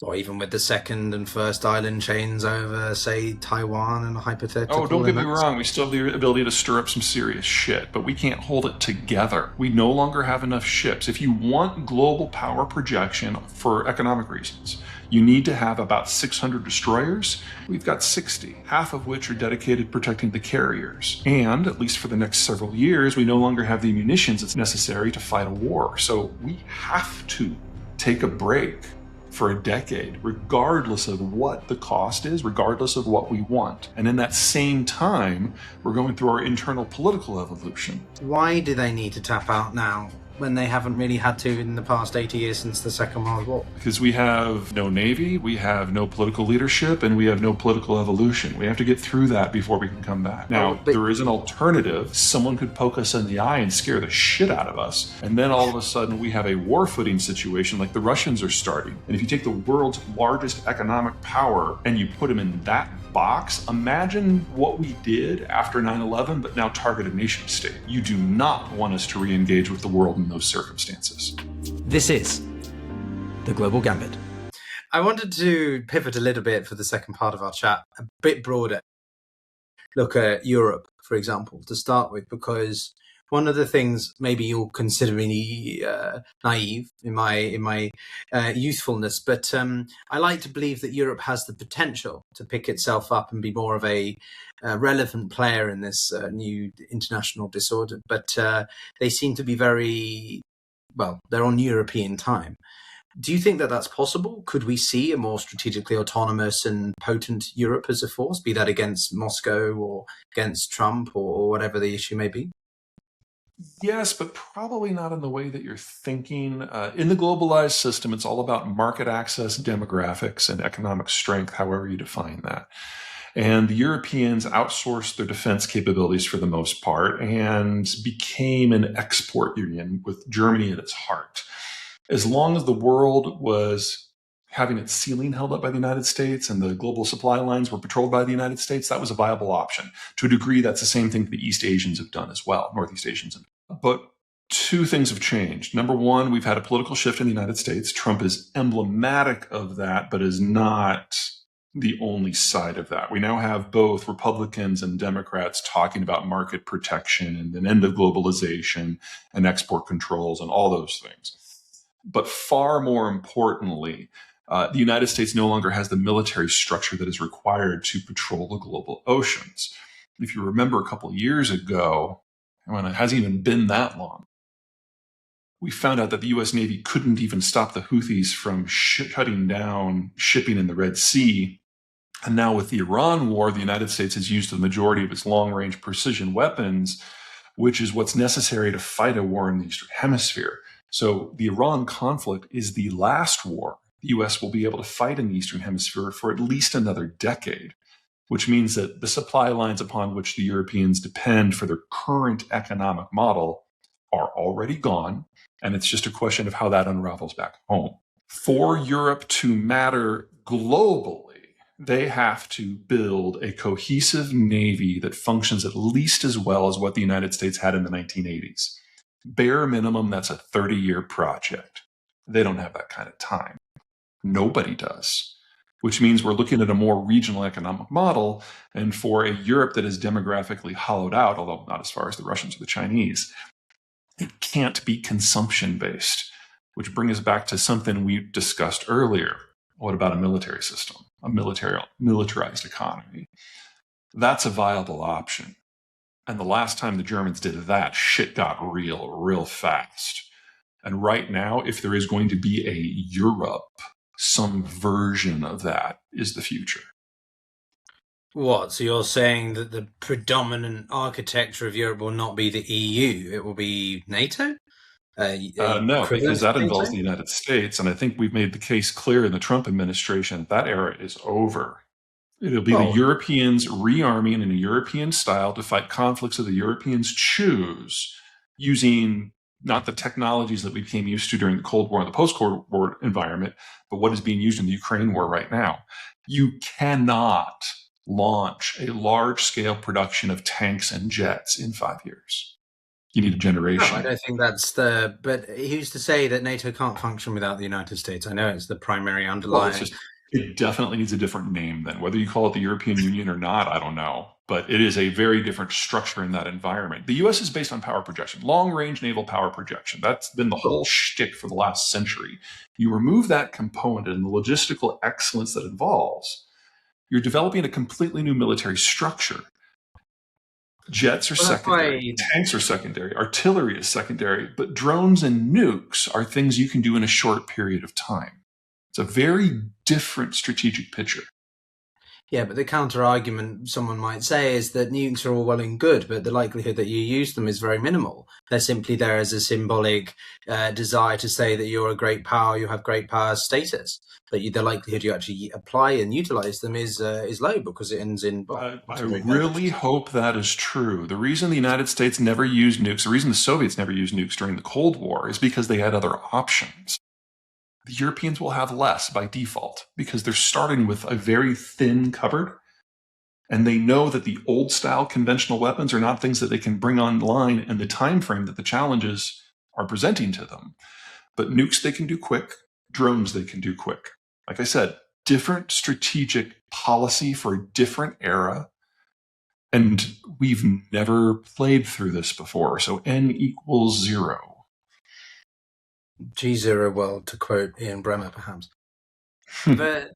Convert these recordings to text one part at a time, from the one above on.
Or even with the second and first island chains over, say, Taiwan and a Oh, hypothetical don't in get me that wrong. We still have the ability to stir up some serious shit, but we can't hold it together. We no longer have enough ships. If you want global power projection for economic reasons, you need to have about 600 destroyers. We've got 60, half of which are dedicated to protecting the carriers. And, at least for the next several years, we no longer have the munitions that's necessary to fight a war. So we have to take a break for a decade, regardless of what the cost is, regardless of what we want. And in that same time, we're going through our internal political evolution. Why do they need to tap out now when they haven't really had to in the past 80 years since the Second World War? Because we have no navy, we have no political leadership, and we have no political evolution. We have to get through that before we can come back. Now, there is an alternative. Someone could poke us in the eye and scare the shit out of us. And then all of a sudden we have a war footing situation like the Russians are starting. And if you take the world's largest economic power and you put them in that box, imagine what we did after 9/11, but now target a nation state. You do not want us to re-engage with the world in those circumstances. This is the Global Gambit. I wanted to pivot a little bit for the second part of our chat, a bit broader. Look at Europe, for example, to start with, because one of the things maybe you'll consider me naive in my youthfulness, but I like to believe that Europe has the potential to pick itself up and be more of a relevant player in this new international disorder. But they seem to be they're on European time. Do you think that that's possible? Could we see a more strategically autonomous and potent Europe as a force, be that against Moscow or against Trump or whatever the issue may be? Yes, but probably not in the way that you're thinking. In the globalized system, it's all about market access, demographics, and economic strength, however you define that. And the Europeans outsourced their defense capabilities for the most part and became an export union with Germany at its heart. As long as the world was having its ceiling held up by the United States and the global supply lines were patrolled by the United States, that was a viable option. To a degree, that's the same thing the East Asians have done as well, Northeast Asians. But two things have changed. Number one, we've had a political shift in the United States. Trump is emblematic of that, but is not the only side of that. We now have both Republicans and Democrats talking about market protection and an end of globalization and export controls and all those things. But far more importantly, the United States no longer has the military structure that is required to patrol the global oceans. If you remember a couple of years ago, when it hasn't even been that long, we found out that the U.S. Navy couldn't even stop the Houthis from cutting down shipping in the Red Sea. And now with the Iran war, the United States has used the majority of its long-range precision weapons, which is what's necessary to fight a war in the Eastern Hemisphere. So the Iran conflict is the last war the U.S. will be able to fight in the Eastern Hemisphere for at least another decade, which means that the supply lines upon which the Europeans depend for their current economic model are already gone, and it's just a question of how that unravels back home. For Europe to matter globally, they have to build a cohesive navy that functions at least as well as what the United States had in the 1980s. Bare minimum, that's a 30-year project. They don't have that kind of time. Nobody does, which means we're looking at a more regional economic model. And for a Europe that is demographically hollowed out, although not as far as the Russians or the Chinese, it can't be consumption-based, which brings us back to something we discussed earlier. What about a military system, a militarized economy? That's a viable option. And the last time the Germans did that, shit got real fast. And right now, if there is going to be a Europe, some version of that is the future. What? So you're saying that the predominant architecture of Europe will not be the EU, it will be NATO? No, because that involves the United States. And I think we've made the case clear in the Trump administration that era is over. It'll be the Europeans rearming in a European style to fight conflicts that the Europeans choose using not the technologies that we became used to during the Cold War and the post-Cold War environment, but what is being used in the Ukraine war right now. You cannot launch a large-scale production of tanks and jets in 5 years. You need a generation. No, I don't think that's the. But who's to say that NATO can't function without the United States? I know it's the primary underlying. Well, it definitely needs a different name then. Whether you call it the European Union or not, I don't know. But it is a very different structure in that environment. The U.S. is based on power projection, long-range naval power projection. That's been the whole shtick for the last century. You remove that component and the logistical excellence that involves, you're developing a completely new military structure. Jets are secondary, tanks are secondary, artillery is secondary, but drones and nukes are things you can do in a short period of time. It's a very different strategic picture. Yeah, but the counter argument someone might say is that nukes are all well and good, but the likelihood that you use them is very minimal. They're simply there as a symbolic desire to say that you're a great power, you have great power status. But the likelihood you actually apply and utilize them is low because it ends in. I really hope that is true. The reason the United States never used nukes, the reason the Soviets never used nukes during the Cold War is because they had other options. The Europeans will have less by default because they're starting with a very thin cupboard, and they know that the old style conventional weapons are not things that they can bring online in the time frame that the challenges are presenting to them. But nukes they can do quick, drones they can do quick. Like I said, different strategic policy for a different era, and we've never played through this before, so N equals 0. G0 world, to quote Ian Bremmer, perhaps. but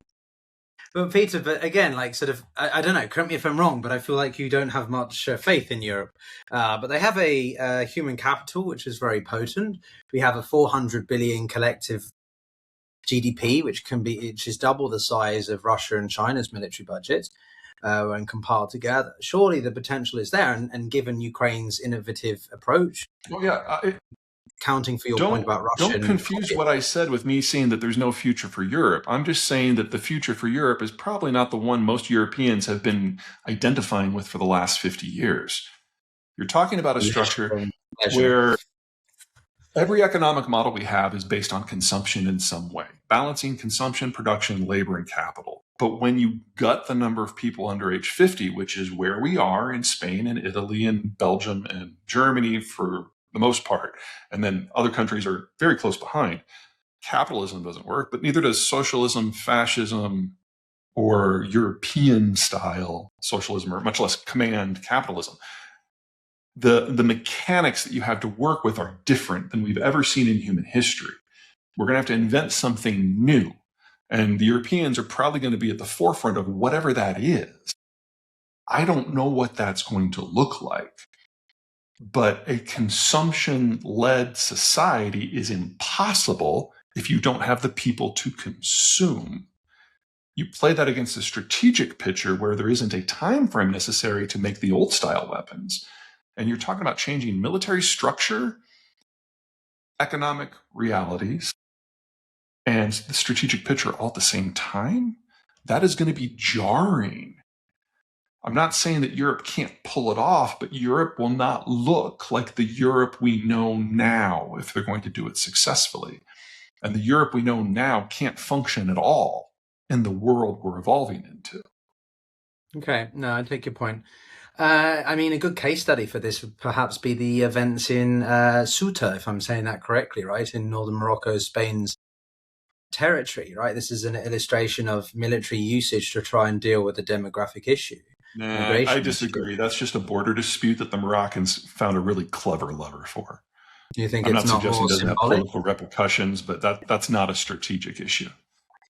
Peter, but again, like sort of, I don't know, correct me if I'm wrong, but I feel like you don't have much faith in Europe. But they have a human capital, which is very potent. We have a 400 billion collective GDP, which is double the size of Russia and China's military budget when compiled together. Surely the potential is there, and given Ukraine's innovative approach. Well, yeah. Counting for your point about Russia. Don't confuse what I said with me saying that there's no future for Europe. I'm just saying that the future for Europe is probably not the one most Europeans have been identifying with for the last 50 years. You're talking about a structure where every economic model we have is based on consumption in some way, balancing consumption, production, labor, and capital. But when you gut the number of people under age 50, which is where we are in Spain and Italy and Belgium and Germany for the most part, and then other countries are very close behind, capitalism doesn't work, but neither does socialism, fascism, or European style socialism, or much less command capitalism. The mechanics that you have to work with are different than we've ever seen in human history. We're going to have to invent something new, and the Europeans are probably going to be at the forefront of whatever that is. I don't know what that's going to look like. But a consumption-led society is impossible if you don't have the people to consume. You play that against a strategic picture where there isn't a time frame necessary to make the old-style weapons, and you're talking about changing military structure, economic realities, and the strategic picture all at the same time. That is going to be jarring. I'm not saying that Europe can't pull it off, but Europe will not look like the Europe we know now if they're going to do it successfully. And the Europe we know now can't function at all in the world we're evolving into. Okay, no, I take your point. I mean, a good case study for this would perhaps be the events in Ceuta, if I'm saying that correctly, right, in northern Morocco, Spain's territory, right? This is an illustration of military usage to try and deal with the demographic issue. Nah, I disagree. That's just a border dispute that the Moroccans found a really clever lever for. Do you think I'm it's not not suggesting more it doesn't have symbolic? political repercussions, but that's not a strategic issue.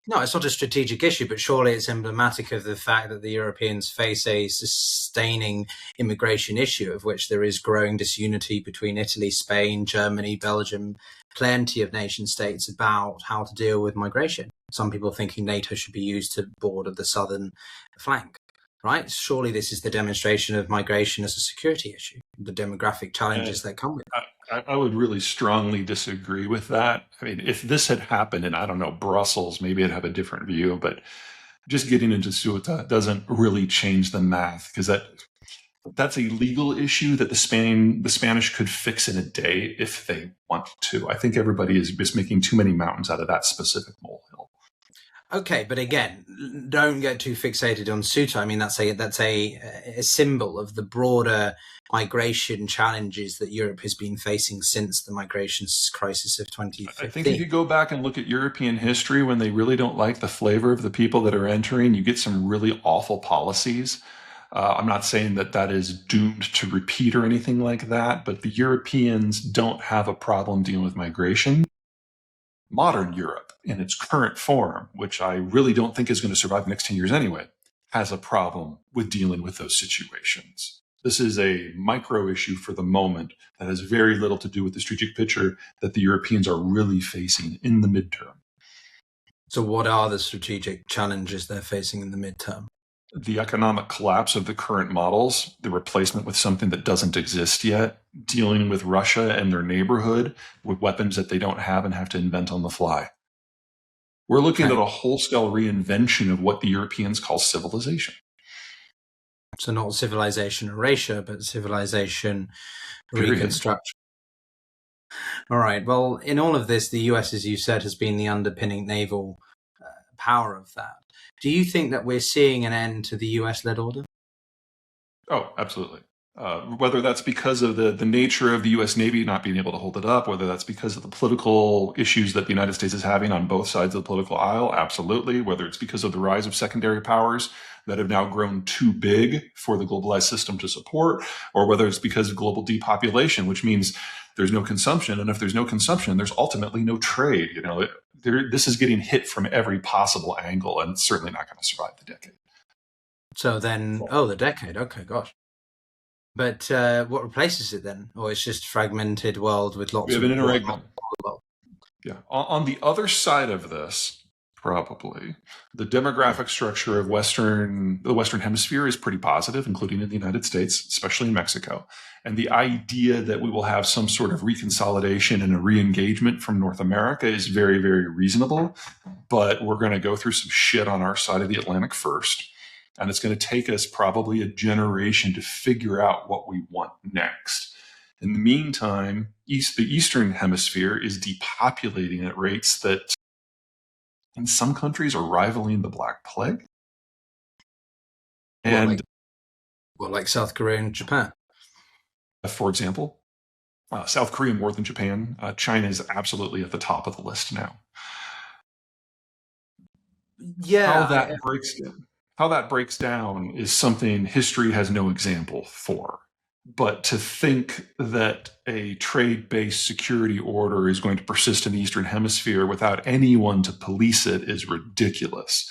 No, it's not a strategic issue, but surely it's emblematic of the fact that the Europeans face a sustaining immigration issue, of which there is growing disunity between Italy, Spain, Germany, Belgium, plenty of nation states about how to deal with migration. Some people thinking NATO should be used to border the southern flank. Right? Surely this is the demonstration of migration as a security issue, the demographic challenges that come with it. I would really strongly disagree with that. I mean, if this had happened in, I don't know, Brussels, maybe I'd have a different view, but just getting into Ceuta doesn't really change the math, because that's a legal issue that the Spanish could fix in a day if they want to. I think everybody is just making too many mountains out of that specific molehill. Okay, but again, don't get too fixated on Suta. I mean, that's a symbol of the broader migration challenges that Europe has been facing since the migration crisis of I think if 2015. you go back and look at European history, when they really don't like the flavor of the people that are entering, you get some really awful policies. I'm not saying that that is doomed to repeat or anything like that, but the Europeans don't have a problem dealing with migration. Modern Europe, in its current form, which I really don't think is going to survive the next 10 years anyway, has a problem with dealing with those situations. This is a micro issue for the moment that has very little to do with the strategic picture that the Europeans are really facing in the midterm. So what are the strategic challenges they're facing in the midterm? The economic collapse of the current models, the replacement with something that doesn't exist yet, dealing with Russia and their neighborhood with weapons that they don't have and have to invent on the fly. We're looking at a whole-scale reinvention of what the Europeans call civilization. So not civilization erasure, but civilization Period. reconstruction. All right. Well, in all of this, the US, as you said, has been the underpinning naval power of that. Do you think that we're seeing an end to the US-led order? Oh, absolutely. Whether that's because of the nature of the U.S. Navy not being able to hold it up, whether that's because of the political issues that the United States is having on both sides of the political aisle, absolutely. Whether it's because of the rise of secondary powers that have now grown too big for the globalized system to support, or whether it's because of global depopulation, which means there's no consumption. And if there's no consumption, there's ultimately no trade. This is getting hit from every possible angle, and it's certainly not going to survive the decade. So then, the decade. Okay, gosh. But what replaces it then? Or it's just a fragmented world with lots of... We have an interregnum. Yeah. On the other side of this, probably, the demographic structure of the Western Hemisphere is pretty positive, including in the United States, especially in Mexico. And the idea that we will have some sort of reconsolidation and a re-engagement from North America is very, very reasonable. But we're going to go through some shit on our side of the Atlantic first. And it's going to take us probably a generation to figure out what we want next. In the meantime, the Eastern Hemisphere is depopulating at rates that in some countries are rivaling the Black Plague. And like South Korea and Japan? For example, South Korea more than Japan. China is absolutely at the top of the list now. Yeah. How that breaks down is something history has no example for. But to think that a trade-based security order is going to persist in the Eastern Hemisphere without anyone to police it is ridiculous.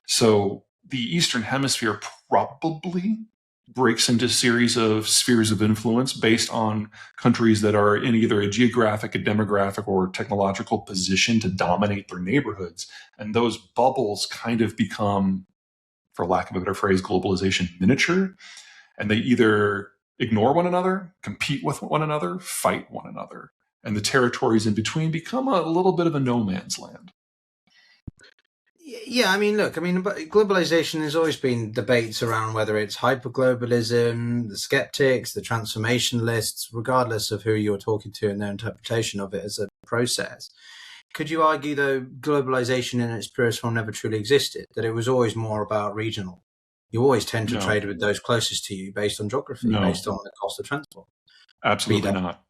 So the Eastern Hemisphere probably breaks into a series of spheres of influence based on countries that are in either a geographic, a demographic, or technological position to dominate their neighborhoods. And those bubbles kind of become, for lack of a better phrase, globalization miniature. And they either ignore one another, compete with one another, fight one another. And the territories in between become a little bit of a no man's land. Yeah, globalization has always been debates around whether it's hyperglobalism, the skeptics, the transformationalists, regardless of who you're talking to and their interpretation of it as a process. Could you argue, though, globalization in its purest form never truly existed, that it was always more about regional? You always tend to trade with those closest to you based on geography, based on the cost of transport. Absolutely not.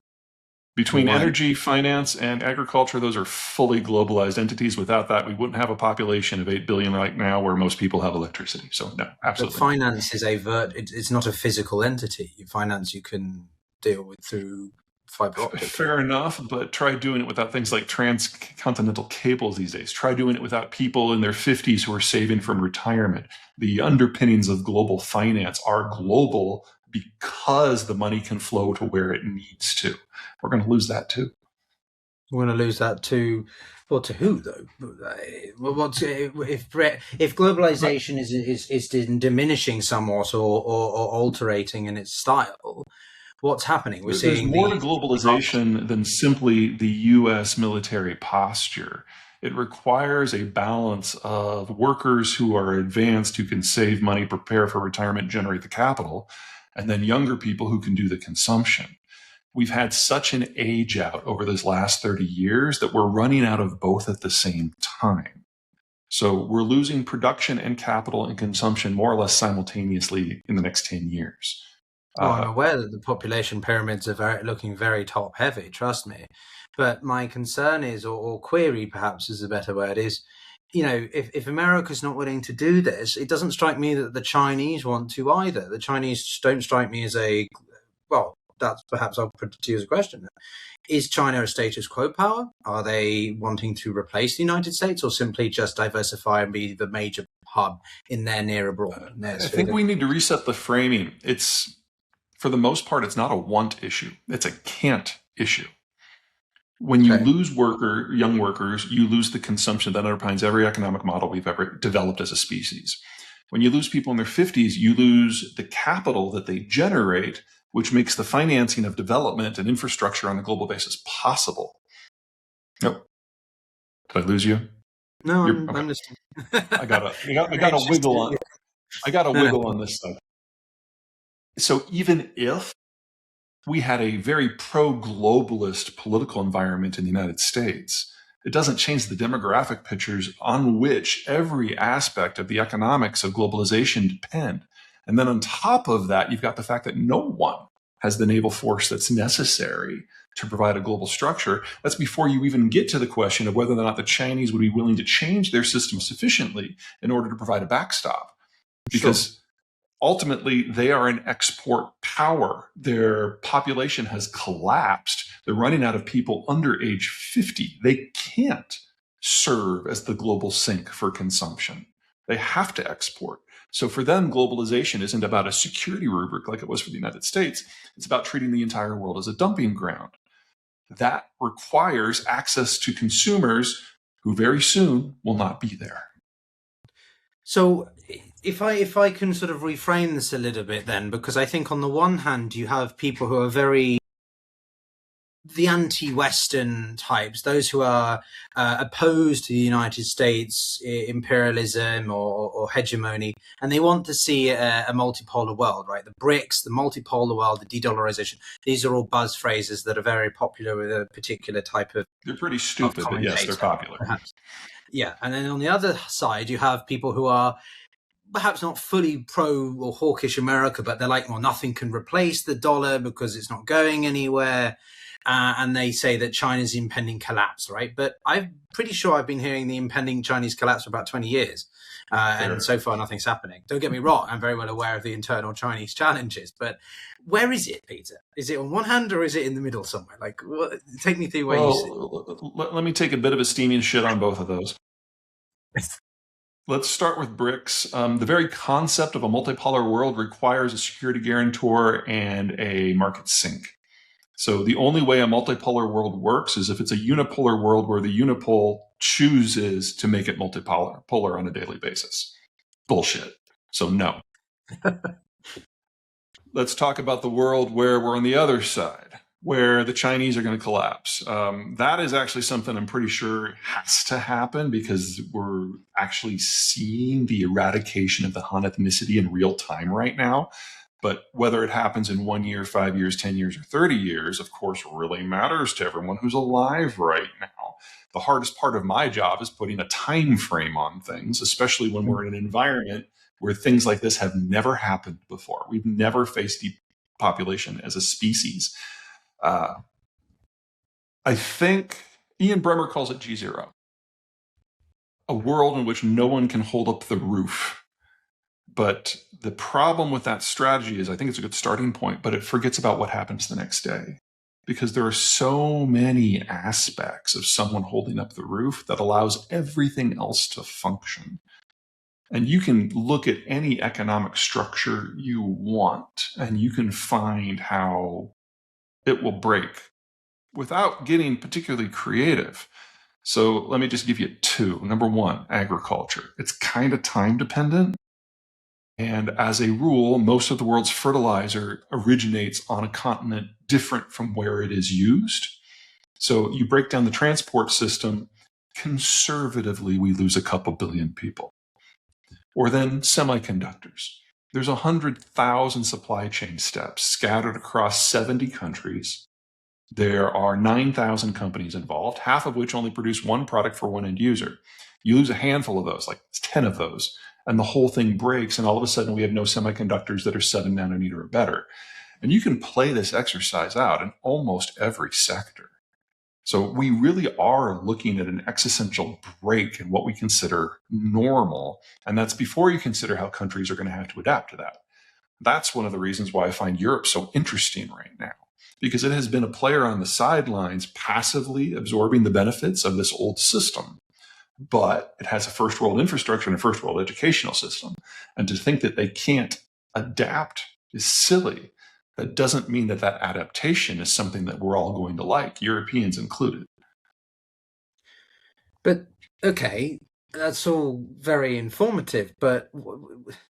Between energy, finance, and agriculture, those are fully globalized entities. Without that, we wouldn't have a population of 8 billion right now where most people have electricity. So no, absolutely. But finance is it's not a physical entity. Finance you can deal with through fiber optic. Fair enough, but try doing it without things like transcontinental cables these days. Try doing it without people in their 50s who are saving from retirement. The underpinnings of global finance are global because the money can flow to where it needs to. We're going to lose that too. We're going to lose that to, well, to who though? If globalization is diminishing somewhat or alterating in its style, what's happening? There's more to globalization than simply the U.S. military posture. It requires a balance of workers who are advanced, who can save money, prepare for retirement, generate the capital, and then younger people who can do the consumption. We've had such an age out over those last 30 years that we're running out of both at the same time. So we're losing production and capital and consumption more or less simultaneously in the next 10 years. Oh, I'm aware that the population pyramids are looking very top heavy, trust me. But my concern is, or query perhaps is a better word, is, if America's not willing to do this, it doesn't strike me that the Chinese want to either. The Chinese don't strike me as that's perhaps I'll put it to you as a question. Is China a status quo power? Are they wanting to replace the United States or simply just diversify and be the major hub in their near abroad? I think we need to reset the framing. For the most part, it's not a want issue. It's a can't issue. When you lose young workers, you lose the consumption that underpins every economic model we've ever developed as a species. When you lose people in their 50s, you lose the capital that they generate, which makes the financing of development and infrastructure on a global basis possible. Nope. Did I lose you? No, I'm listening. I got a wiggle on. I got a wiggle on this side. So even if we had a very pro-globalist political environment in the United States, it doesn't change the demographic pictures on which every aspect of the economics of globalization depend. And then on top of that, you've got the fact that no one has the naval force that's necessary to provide a global structure. That's before you even get to the question of whether or not the Chinese would be willing to change their system sufficiently in order to provide a backstop. Because ultimately, they are an export power. Their population has collapsed. They're running out of people under age 50. They can't serve as the global sink for consumption. They have to export. So for them, globalization isn't about a security rubric like it was for the United States. It's about treating the entire world as a dumping ground. That requires access to consumers who very soon will not be there. So if I can sort of reframe this a little bit then, because I think on the one hand, you have people who are the anti-Western types, those who are opposed to the United States imperialism or hegemony, and they want to see a multipolar world, right? The BRICS, the multipolar world, the de-dollarization. These are all buzz phrases that are very popular with a particular type of... They're pretty stupid, but yes, they're popular. Perhaps. Yeah, and then on the other side, you have people who are perhaps not fully pro or hawkish America, but they're like, well, nothing can replace the dollar because it's not going anywhere. And they say that China's impending collapse, right? But I'm pretty sure I've been hearing the impending Chinese collapse for about 20 years. And so far, nothing's happening. Don't get me wrong. I'm very well aware of the internal Chinese challenges. But where is it, Peter? Is it on one hand or is it in the middle somewhere? Like, take me through where you see it. Let me take a bit of a steaming shit on both of those. Let's start with BRICS. The very concept of a multipolar world requires a security guarantor and a market sink. So the only way a multipolar world works is if it's a unipolar world where the unipole chooses to make it multipolar on a daily basis. Bullshit. So no. Let's talk about the world where we're on the other side, where the Chinese are going to collapse. That is actually something I'm pretty sure has to happen because we're actually seeing the eradication of the Han ethnicity in real time right now. But whether it happens in 1 year, 5 years, 10 years, or 30 years, of course, really matters to everyone who's alive right now. The hardest part of my job is putting a time frame on things, especially when we're in an environment where things like this have never happened before. We've never faced depopulation as a species. I think Ian Bremmer calls it G0, a world in which no one can hold up the roof. But the problem with that strategy is I think it's a good starting point, but it forgets about what happens the next day. Because there are so many aspects of someone holding up the roof that allows everything else to function. And you can look at any economic structure you want, and you can find how it will break without getting particularly creative. So let me just give you two. Number one, agriculture. It's kind of time dependent. And as a rule, most of the world's fertilizer originates on a continent different from where it is used. So you break down the transport system, conservatively, we lose a couple billion people. Or then semiconductors. There's 100,000 supply chain steps scattered across 70 countries. There are 9,000 companies involved, half of which only produce one product for one end user. You lose a handful of those, like 10 of those, and the whole thing breaks, and all of a sudden we have no semiconductors that are 7 nanometer or better. And you can play this exercise out in almost every sector. So we really are looking at an existential break in what we consider normal. And that's before you consider how countries are going to have to adapt to that. That's one of the reasons why I find Europe so interesting right now, because it has been a player on the sidelines, passively absorbing the benefits of this old system. But it has a first world infrastructure and a first world educational system. And to think that they can't adapt is silly. That doesn't mean that that adaptation is something that we're all going to like, Europeans included. But, okay, that's all very informative, but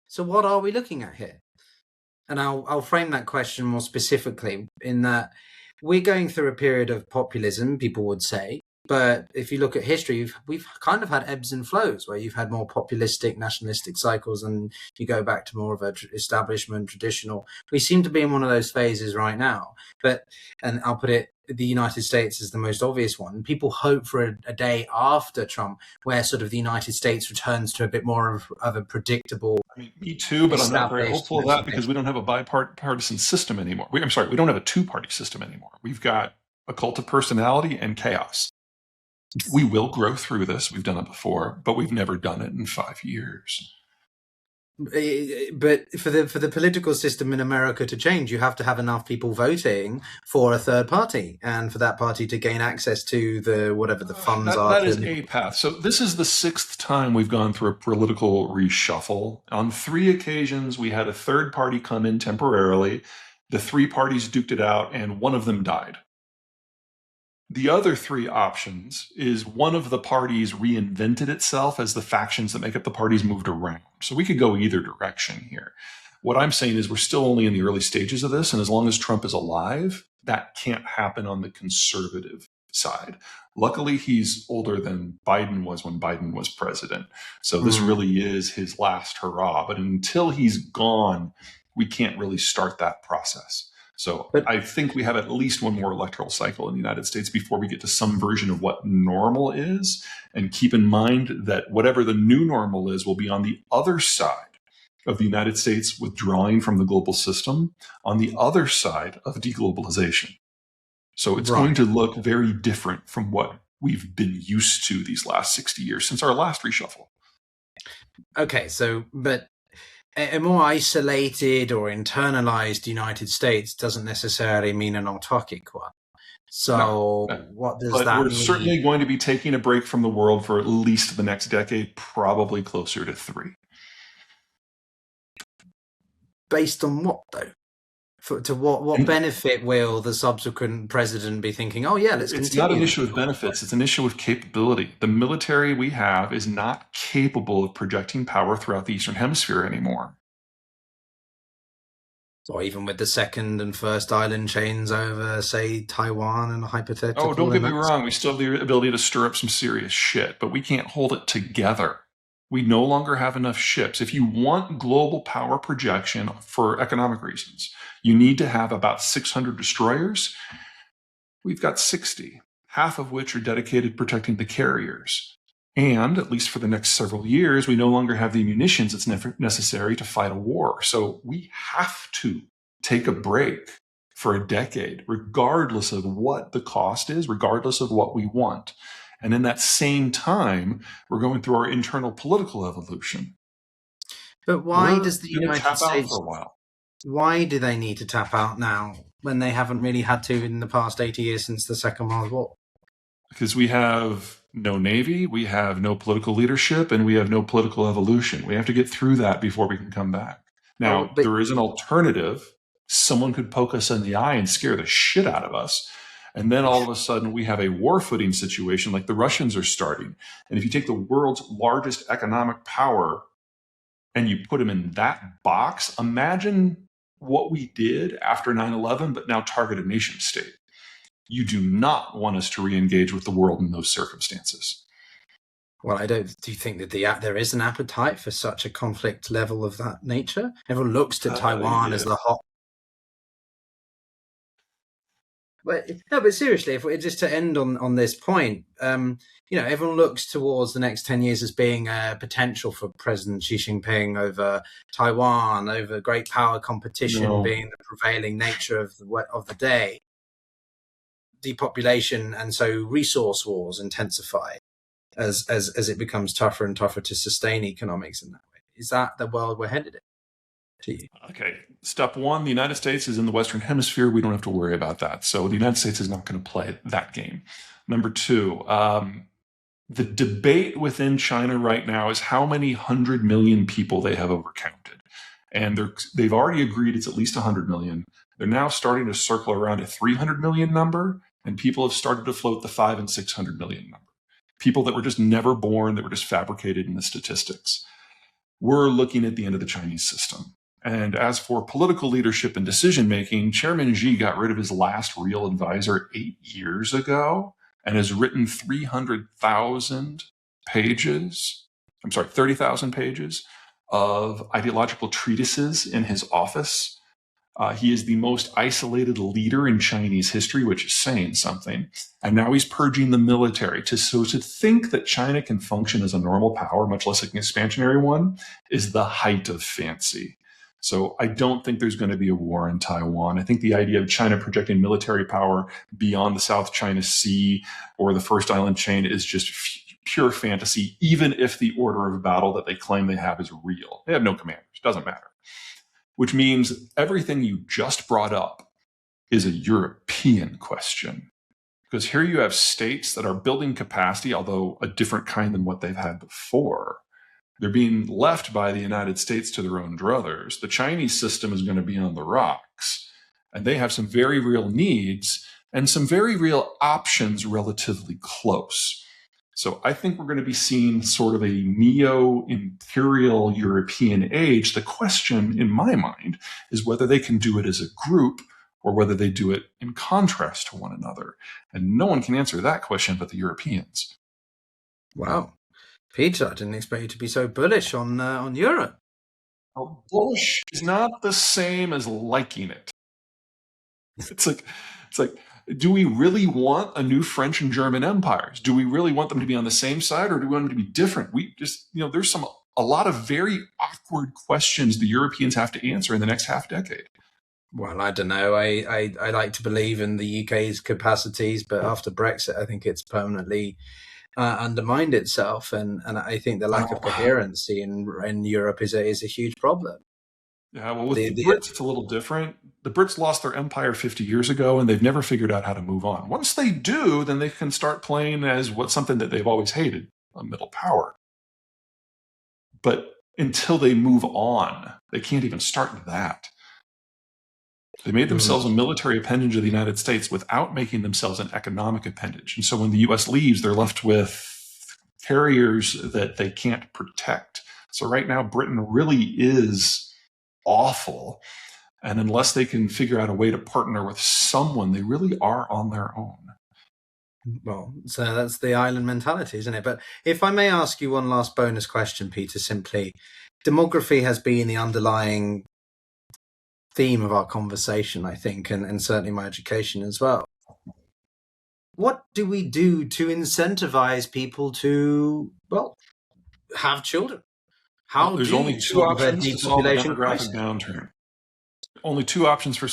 so what are we looking at here? And I'll frame that question more specifically in that we're going through a period of populism, people would say. But if you look at history, we've kind of had ebbs and flows where you've had more populistic, nationalistic cycles, and you go back to more of a establishment, traditional. We seem to be in one of those phases right now. And I'll put it, the United States is the most obvious one. People hope for a day after Trump where sort of the United States returns to a bit more of a predictable. I mean, me too, but I'm not very hopeful of that because we don't have a bipartisan system anymore. We don't have a two-party system anymore. We've got a cult of personality and chaos. We will grow through this. We've done it before, but we've never done it in 5 years. But for the political system in America to change, you have to have enough people voting for a third party, and for that party to gain access to the whatever the funds are. That is a path. So this is the 6th time we've gone through a political reshuffle. On 3 occasions, we had a third party come in temporarily. The 3 parties duked it out, and one of them died. The other 3 options is one of the parties reinvented itself as the factions that make up the parties moved around. So we could go either direction here. What I'm saying is we're still only in the early stages of this, and as long as Trump is alive, that can't happen on the conservative side. Luckily, he's older than Biden was when Biden was president. So this really is his last hurrah. But until he's gone, we can't really start that process. So I think we have at least one more electoral cycle in the United States before we get to some version of what normal is. And keep in mind that whatever the new normal is will be on the other side of the United States withdrawing from the global system, on the other side of deglobalization. So it's going to look very different from what we've been used to these last 60 years since our last reshuffle. Okay, but a more isolated or internalized United States doesn't necessarily mean an autarkic one. So what does that mean? We're certainly going to be taking a break from the world for at least the next decade, probably closer to 3. Based on what, though? To what benefit will the subsequent president be thinking, oh, yeah, let's continue? It's not an issue of benefits. It's an issue of capability. The military we have is not capable of projecting power throughout the Eastern Hemisphere anymore. Or even with the second and first island chains over, say, Taiwan and a hypothetical. Oh, don't get me wrong. We still have the ability to stir up some serious shit, but we can't hold it together. We no longer have enough ships. If you want global power projection for economic reasons, you need to have about 600 destroyers. We've got 60, half of which are dedicated protecting the carriers. And, at least for the next several years, we no longer have the munitions that's necessary to fight a war. So we have to take a break for a decade, regardless of what the cost is, regardless of what we want. And in that same time, we're going through our internal political evolution. But why does the United States, for a while? Why do they need to tap out now when they haven't really had to in the past 80 years since the Second World War? Because we have no navy, we have no political leadership, and we have no political evolution. We have to get through that before we can come back. Now, there is an alternative. Someone could poke us in the eye and scare the shit out of us. And then all of a sudden we have a war footing situation like the Russians are starting. And if you take the world's largest economic power and you put them in that box, imagine what we did after 9/11, but now target a nation state. You do not want us to re-engage with the world in those circumstances. Well, do you think that there is an appetite for such a conflict level of that nature? Everyone looks to Taiwan as the hot. But seriously, if we just to end on this point, everyone looks towards the next 10 years as being a potential for President Xi Jinping over Taiwan, over great power competition being the prevailing nature of the day, depopulation, and so resource wars intensify as it becomes tougher and tougher to sustain economics in that way. Is that the world we're headed in? To you? Okay, step one, the United States is in the Western Hemisphere. We don't have to worry about that. So the United States is not going to play that game. Number two, the debate within China right now is how many 100 million people they have overcounted. And they've already agreed it's at least 100 million. They're now starting to circle around a 300 million number, and people have started to float the 500 and 600 million number. People that were just never born, that were just fabricated in the statistics. We're looking at the end of the Chinese system. And as for political leadership and decision-making, Chairman Xi got rid of his last real advisor 8 years ago and has written 30,000 pages of ideological treatises in his office. He is the most isolated leader in Chinese history, which is saying something. And now he's purging the military. So to think that China can function as a normal power, much less an expansionary one, is the height of fancy. So I don't think there's going to be a war in Taiwan. I think the idea of China projecting military power beyond the South China Sea or the first island chain is just pure fantasy, even if the order of battle that they claim they have is real. They have no commanders. Doesn't matter. Which means everything you just brought up is a European question. Because here you have states that are building capacity, although a different kind than what they've had before. They're being left by the United States to their own druthers. The Chinese system is going to be on the rocks. And they have some very real needs and some very real options relatively close. So I think we're going to be seeing sort of a neo-imperial European age. The question, in my mind, is whether they can do it as a group or whether they do it in contrast to one another. And no one can answer that question but the Europeans. Wow. Peter, I didn't expect you to be so bullish on Europe. Well, bullish is not the same as liking it. It's like, do we really want a new French and German empires? Do we really want them to be on the same side, or do we want them to be different? We just, there's a lot of very awkward questions the Europeans have to answer in the next half decade. Well, I don't know. I like to believe in the UK's capacities, but after Brexit, I think it's permanently undermined itself, and I think the lack of coherency in Europe is a huge problem. Yeah, well, with the Brits, it's a little different. The Brits lost their empire 50 years ago, and they've never figured out how to move on. Once they do, then they can start playing as something that they've always hated, a middle power. But until they move on, they can't even start that. They made themselves a military appendage of the United States without making themselves an economic appendage. And so when the U.S. leaves, they're left with carriers that they can't protect. So right now, Britain really is awful. And unless they can figure out a way to partner with someone, they really are on their own. Well, so that's the island mentality, isn't it? But if I may ask you one last bonus question, Peter, simply, demography has been the underlying theme of our conversation, I think, and certainly my education as well. What do we do to incentivize people to, have children? There's only two options to solve a demographic downturn. Only two options for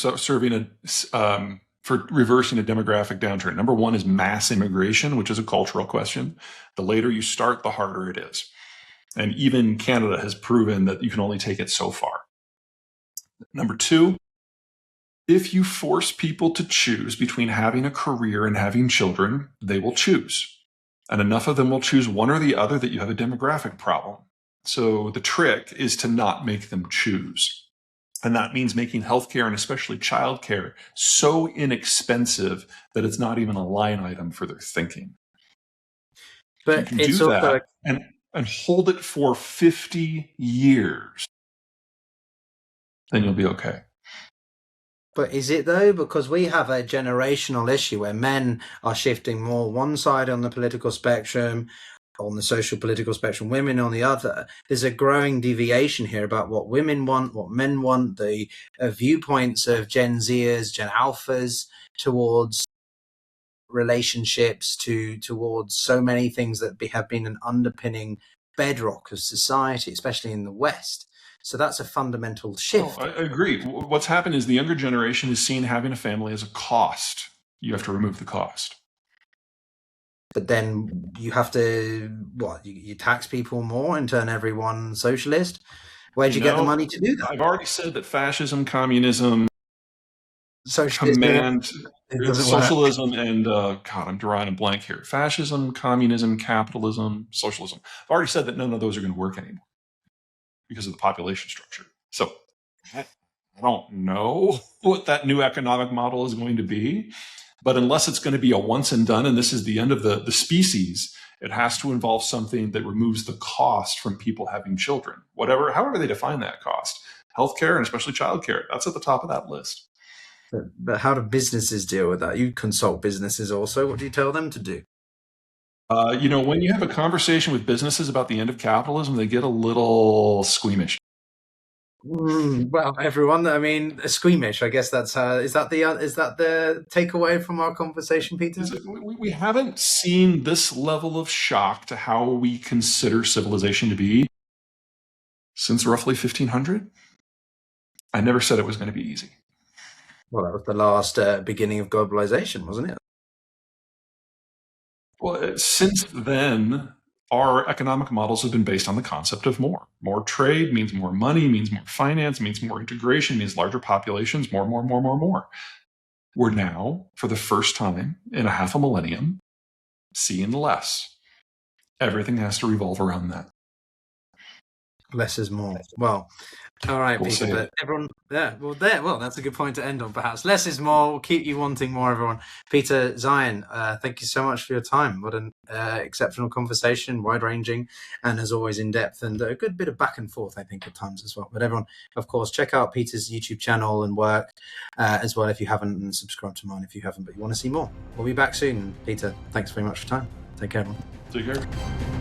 for reversing a demographic downturn. Number one is mass immigration, which is a cultural question. The later you start, the harder it is. And even Canada has proven that you can only take it so far. Number two, if you force people to choose between having a career and having children, they will choose. And enough of them will choose one or the other that you have a demographic problem. So the trick is to not make them choose. And that means making healthcare and especially childcare so inexpensive that it's not even a line item for their thinking. But you can do that and hold it for 50 years. Then you'll be okay. But is it though? Because we have a generational issue where men are shifting more one side on the political spectrum. on the social political spectrum, women on the other. There's a growing deviation here about what women want, what men want, the viewpoints of Gen Zers, Gen Alphas towards relationships, towards so many things that have been an underpinning bedrock of society, especially in the West. So that's a fundamental shift. I agree. What's happened is the younger generation is seen having a family as a cost. You have to remove the cost. But then you have to, you tax people more and turn everyone socialist? Where'd you get the money to do that? I've already said that fascism, communism, socialism, socialism, and God, I'm drawing a blank here. Fascism, communism, capitalism, socialism. I've already said that none of those are going to work anymore because of the population structure. So I don't know what that new economic model is going to be. But unless it's going to be a once and done, and this is the end of the species, it has to involve something that removes the cost from people having children, however they define that cost. Healthcare and especially childcare, that's at the top of that list. But how do businesses deal with that? You consult businesses also. What do you tell them to do? When you have a conversation with businesses about the end of capitalism, they get a little squeamish. Well, everyone, I mean, squeamish. I guess that's is that the takeaway from our conversation, Peter? We haven't seen this level of shock to how we consider civilization to be since roughly 1500. I never said it was going to be easy. Well, that was the last beginning of globalization, wasn't it? Well, since then, our economic models have been based on the concept of more. More trade means more money, means more finance, means more integration, means larger populations, more. We're now, for the first time in a half a millennium, seeing less. Everything has to revolve around that. Less is more. Well, all right, Peter, but everyone, that's a good point to end on, perhaps. Less is more. We'll keep you wanting more, everyone. Peter Zeihan, thank you so much for your time. What an exceptional conversation, wide-ranging, and as always, in-depth, and a good bit of back and forth, I think, at times as well. But everyone, of course, check out Peter's YouTube channel and work as well if you haven't, and subscribe to mine if you haven't, but you want to see more. We'll be back soon, Peter. Thanks very much for your time. Take care, everyone. Take care.